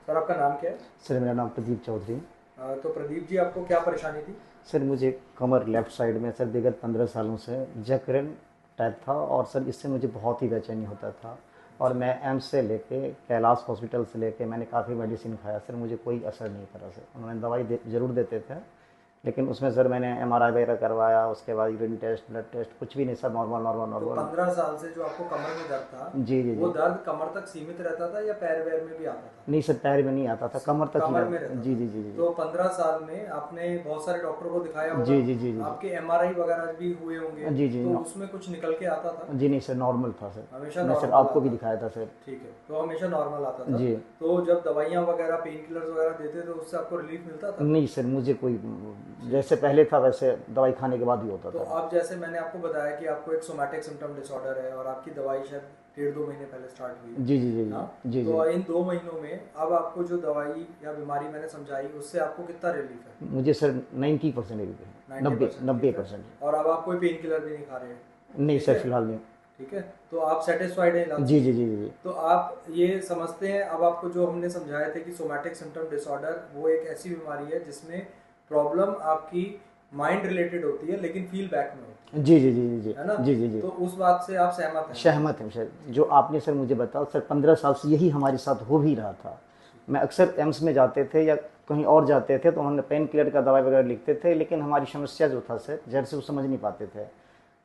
Sir आपका नाम क्या है? सर मेरा नाम प्रदीप चौधरी। तो प्रदीप जी आपको क्या परेशानी थी? सर मुझे कमर लेफ़्ट साइड में सर विगत 15 सालों से जकड़न टाइप था, और सर इससे मुझे बहुत ही बेचैनी होता था। और मैं एम्स से लेके कैलाश हॉस्पिटल से लेके मैंने काफ़ी मेडिसिन खाया सर, मुझे कोई असर नहीं करा सर। उन्होंने दवाई ज़रूर देते थे, लेकिन उसमें सर मैंने एमआरआई वगैरह करवाया, उसके बाद यूरिन टेस्ट, ब्लड टेस्ट, कुछ भी नहीं सर, नॉर्मल नॉर्मल तो नॉर्मल। 15 साल से जो आपको कमर में दर्द था, जी जी वो जी। दर्द कमर तक सीमित रहता था या पैर वैर में भी आता था? नहीं सर, पैर में नहीं आता था, कमर तक ही कमर में रहता। रहता जी था। जी जी जी तो 15 साल में आपने बहुत सारे डॉक्टर को दिखाया होगा। जी जी जी जी आपके एमआरआई वगैरह भी हुए होंगे। जी जी जी तो नो। उसमें कुछ निकल के आता था? जी नहीं सर, नॉर्मल था सर। हमेशा मैं सर नॉर्मल आपको भी आता दिखाया था। था सर। ठीक है, तो हमेशा नॉर्मल आता था। जी। तो जब दवाइयाँ वगैरह पेन किलर्स वगैरह देते थे उससे आपको रिलीफ मिलता था? नहीं सर, मुझे कोई, ठीक जैसे है। पहले था वैसे दवाई खाने के बाद ही होता तो था। अब जैसे मैंने आपको बताया कि आपको एक सोमैटिक सिम्टम डिसऑर्डर है और आपकी दवाई शायद 1.5-2 महीने पहले स्टार्ट हुई जी जी जी है ना? जी जी जी। तो इन 2 महीनों में अब आपको जो दवाई या बीमारी मैंने समझाई उससे आपको कितना रिलीफ है? मुझे सर 90% है। नाइन्टी नब्बे परसेंट नब्बे रिलीफ है। परसेंट और अब आप कोई पेन किलर भी नहीं खा रहे हैं? नहीं ठीक सर, है। फिलहाल नहीं। ठीक है, तो आप सेटिस्फाइड हैं इलाज जी से? जी जी जी तो आप ये समझते हैं अब आपको जो हमने समझाया थे कि सोमैटिक सिम्टम डिसऑर्डर वो एक ऐसी बीमारी है जिसमें प्रॉब्लम आपकी माइंड रिलेटेड होती है लेकिन फील बैक में होती जी जी जी जी है ना? जी जी जी। तो उस बात से आप सहमत हैं? सहमत हूँ सर, ठीक जो है। आपने सर मुझे बताया सर, 15 साल से यही हमारे साथ हो भी रहा था। मैं अक्सर एम्स में जाते थे या कहीं और जाते थे तो उन्होंने पेन किलर का दवाई वगैरह लिखते थे, लेकिन हमारी समस्या जो था सर, जड़ से वो समझ नहीं पाते थे।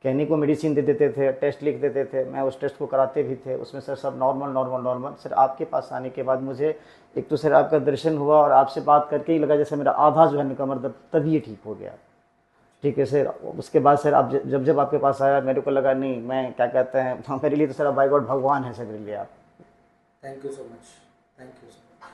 कहने को मेडिसिन दे देते थे, टेस्ट लिख देते थे, मैं उस टेस्ट को कराते भी थे, उसमें सर सब नॉर्मल नॉर्मल नॉर्मल। सर आपके पास आने के बाद मुझे एक तो सर आपका दर्शन हुआ और आपसे बात करके ही लगा जैसे मेरा आधा जो है कमर दर्द तभी ये ठीक हो गया। ठीक है सर। उसके बाद सर आप जब जब आपके पास आया मेरे को लगा नहीं, मैं क्या कहते हैं, मेरे लिए तो सर बाय गॉड भगवान है सर, मेरे लिए आप। Thank you so much. Thank you so much.